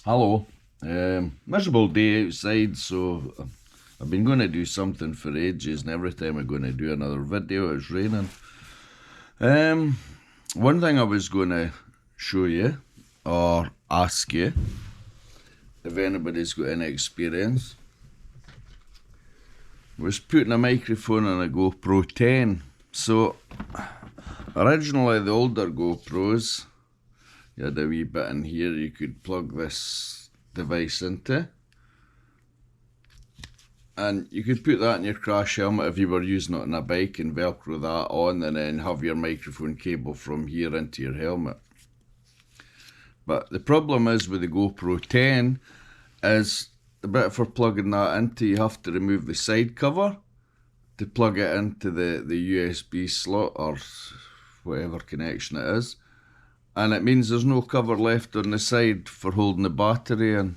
Hello. Miserable day outside, so I've been going to do something for ages, and every time I'm going to do another video, it's raining. One thing I was going to show you, or ask you, if anybody's got any experience, was putting a microphone on a GoPro 10. So, originally the older GoPros, you had a wee bit in here you could plug this device into, and you could put that in your crash helmet if you were using it on a bike and velcro that on, and then have your microphone cable from here into your helmet. But the problem is with the GoPro 10 is the bit for plugging that into, you have to remove the side cover to plug it into the USB slot or whatever connection it is. And it means there's no cover left on the side for holding the battery, and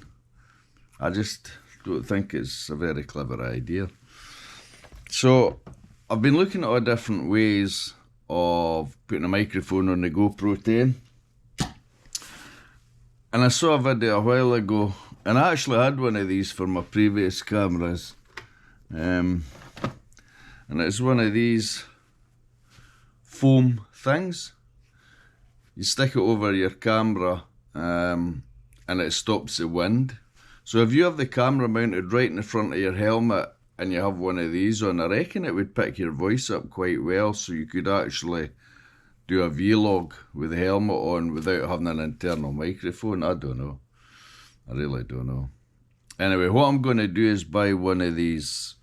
I just don't think it's a very clever idea. So I've been looking at all different ways of putting a microphone on the GoPro 10, and I saw a video a while ago, and I actually had one of these for my previous cameras, and it's one of these foam things. You stick it over your camera and it stops the wind. So if you have the camera mounted right in the front of your helmet and you have one of these on, I reckon it would pick your voice up quite well, so you could actually do a vlog with the helmet on without having an internal microphone. I don't know. I really don't know. Anyway, what I'm going to do is buy one of these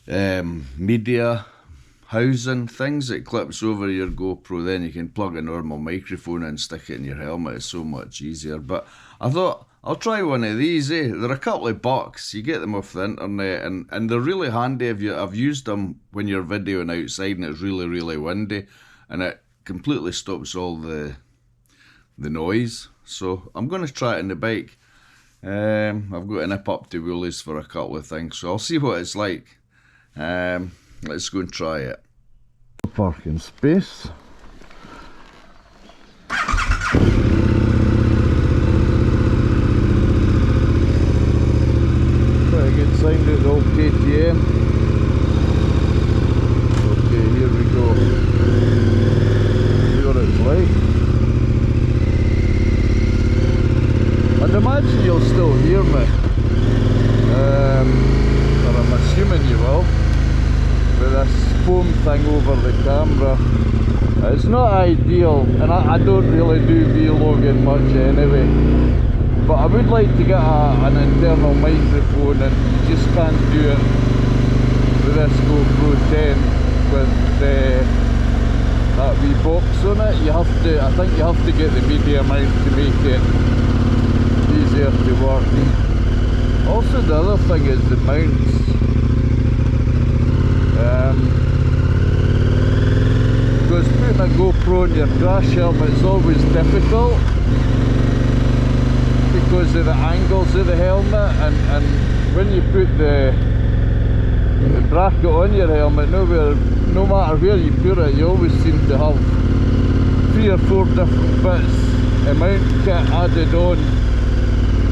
media housing things that clips over your GoPro. Then you can plug a normal microphone and stick it in your helmet. It's so much easier. But I thought I'll try one of these. They're a couple of bucks. You get them off the internet, and they're really handy. I've used them when you're videoing outside and it's really, really windy, and it completely stops all the noise. So I'm going to try it on the bike. I've got to nip up to Woolies for a couple of things, so I'll see what it's like. Let's go and try it. Parking space. Pretty good sign at the old KTM. Okay, here we go. See what it's like. I'd imagine you'll still hear me. Or I'm assuming you will. With this foam thing over the camera, it's not ideal, and I don't really do vlogging much anyway, but I would like to get an internal microphone, and you just can't do it with this GoPro 10 with that wee box on it. I think you have to get the media mount to make it easier to work. Also, the other thing is the mounts. Because putting a GoPro on your crash helmet is always difficult because of the angles of the helmet, and when you put the bracket on your helmet, no matter where you put it, you always seem to have 3 or 4 different bits of mount kit added on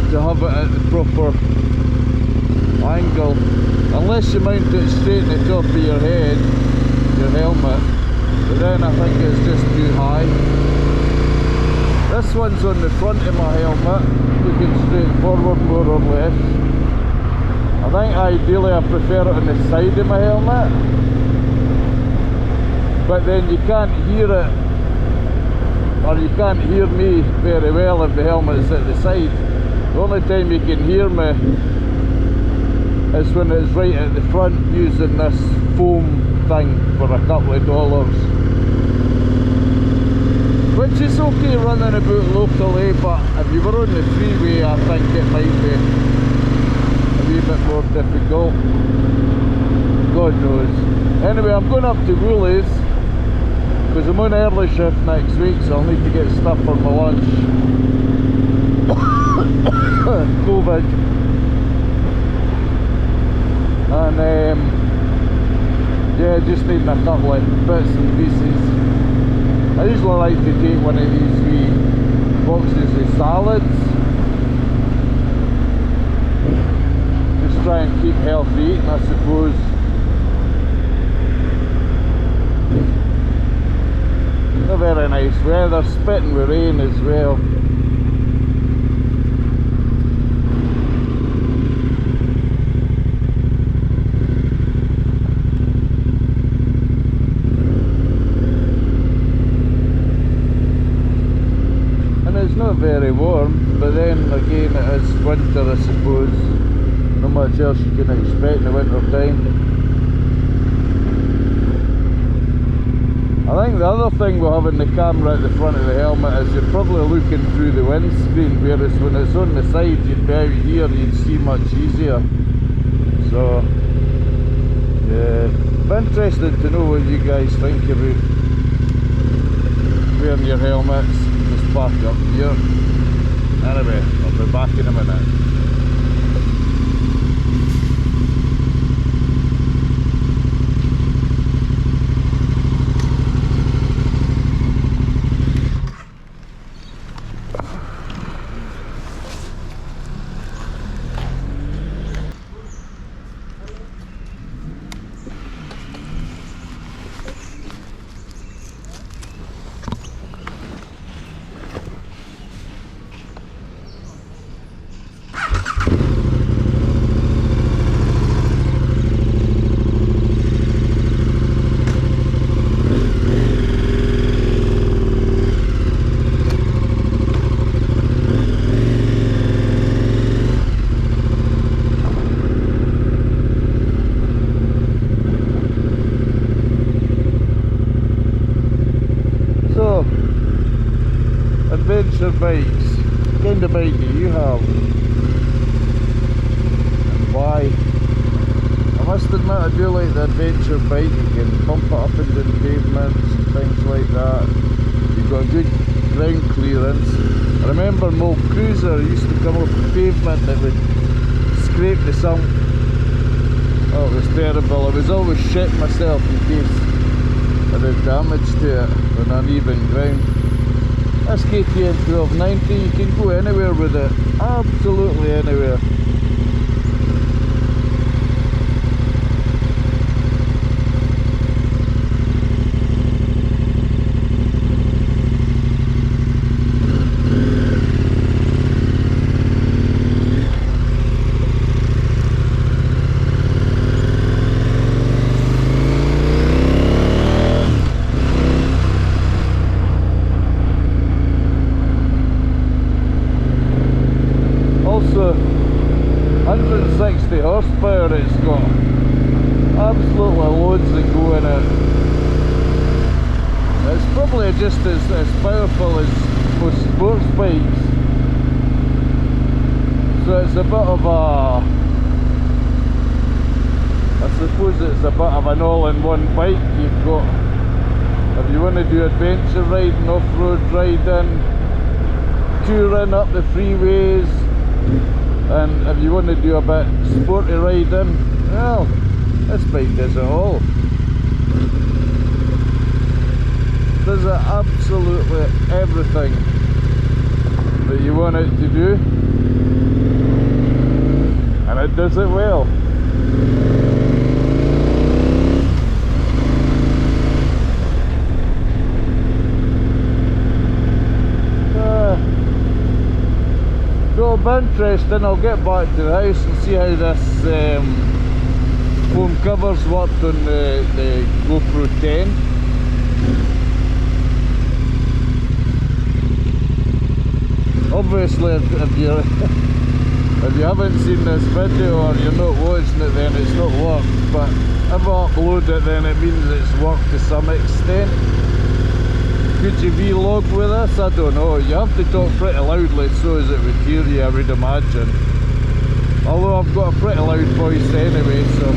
to have it at the proper angle. Unless you mount it straight in the top of your head, your helmet, but then I think it's just too high. This one's on the front of my helmet, looking straight forward more or less. I think ideally I prefer it on the side of my helmet, but then you can't hear it, or you can't hear me very well if the helmet's at the side. The only time you can hear me is when it's right at the front using this foam thing for a couple of dollars, which is okay running about locally, but if you were on the freeway I think it might be a wee bit more difficult. God knows. Anyway, I'm going up to Woolies because I'm on early shift next week, so I'll need to get stuff for my lunch. COVID. And yeah, just needing a couple of bits and pieces. I usually like to take one of these wee boxes of salads try and keep healthy eating, I suppose. Not very nice weather, spitting with rain as well. And it's not very warm, but then again it is winter, I suppose. Not much else you can expect in the winter time. I think the other thing with having the camera at the front of the helmet is you're probably looking through the windscreen, whereas when it's on the side you'd be out here, you'd see much easier. So yeah, it's interesting to know what you guys think about wearing your helmets. Just park up here. Anyway, I'll be back in a minute. Adventure bikes, what kind of bike do you have and why? I must admit I do like the adventure bike. You can pump it up into the pavements and things like that. You've got good ground clearance. I remember my old cruiser used to come off the pavement that would scrape the sump. Oh, it was terrible. I was always shitting myself in case I did damage to it on uneven ground. This KTM 1290, you can go anywhere with it, absolutely anywhere. Also 160 horsepower it's got, absolutely loads that go in it. It's probably just as powerful as most sports bikes, so it's a bit of a, I suppose it's a bit of an all-in-one bike. You've got, if you want to do adventure riding, off-road riding, touring up the freeways, and if you want to do a bit sporty riding, well, this bike does it all. Does it absolutely everything that you want it to do, and it does it well. So it'll be interesting. I'll get back to the house and see how this foam covers worked on the GoPro 10. Obviously if you if you haven't seen this video or you're not watching it, then it's not worked, but if I upload it, then it means it's worked to some extent. Could you vlog with this? I don't know. You have to talk pretty loudly so as it would hear you, I would imagine. Although I've got a pretty loud voice anyway, so.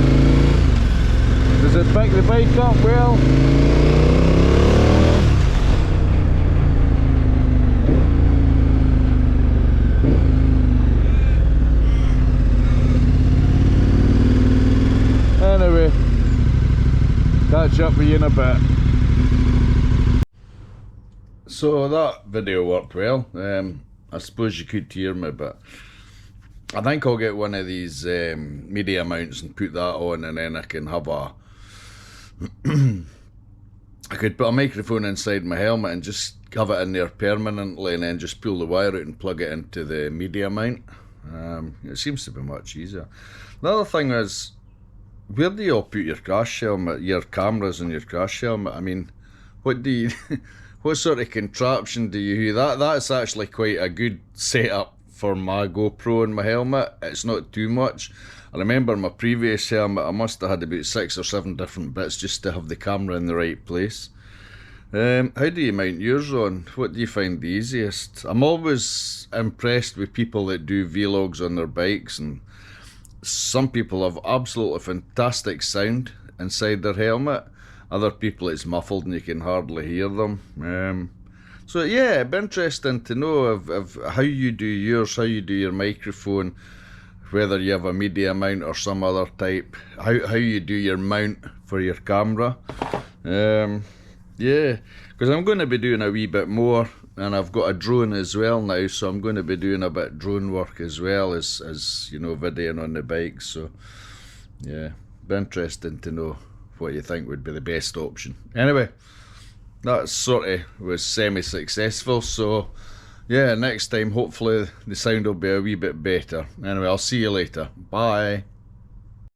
Does it pick the bike up well? Anyway, catch up with you in a bit. So that video worked well. I suppose you could hear me, but I think I'll get one of these media mounts and put that on, and then I can have I could put a microphone inside my helmet and just have it in there permanently, and then just pull the wire out and plug it into the media mount. It seems to be much easier. The other thing is, where do you all put your crash helmet, your cameras and your crash helmet? I mean, what do you, what sort of contraption do you use? That's actually quite a good setup for my GoPro and my helmet. It's not too much. I remember my previous helmet, I must have had about 6 or 7 different bits just to have the camera in the right place. How do you mount yours on? What do you find the easiest? I'm always impressed with people that do vlogs on their bikes, and some people have absolutely fantastic sound inside their helmet. Other people it's muffled and you can hardly hear them. So yeah, it'd be interesting to know of how you do yours, how you do your microphone, whether you have a media mount or some other type, how you do your mount for your camera. Yeah, because I'm going to be doing a wee bit more, and I've got a drone as well now, so I'm going to be doing a bit of drone work as well as you know, videoing on the bike. So yeah, be interesting to know what you think would be the best option. Anyway, that sort of was semi-successful, so yeah, next time hopefully the sound will be a wee bit better. Anyway, I'll see you later. Bye.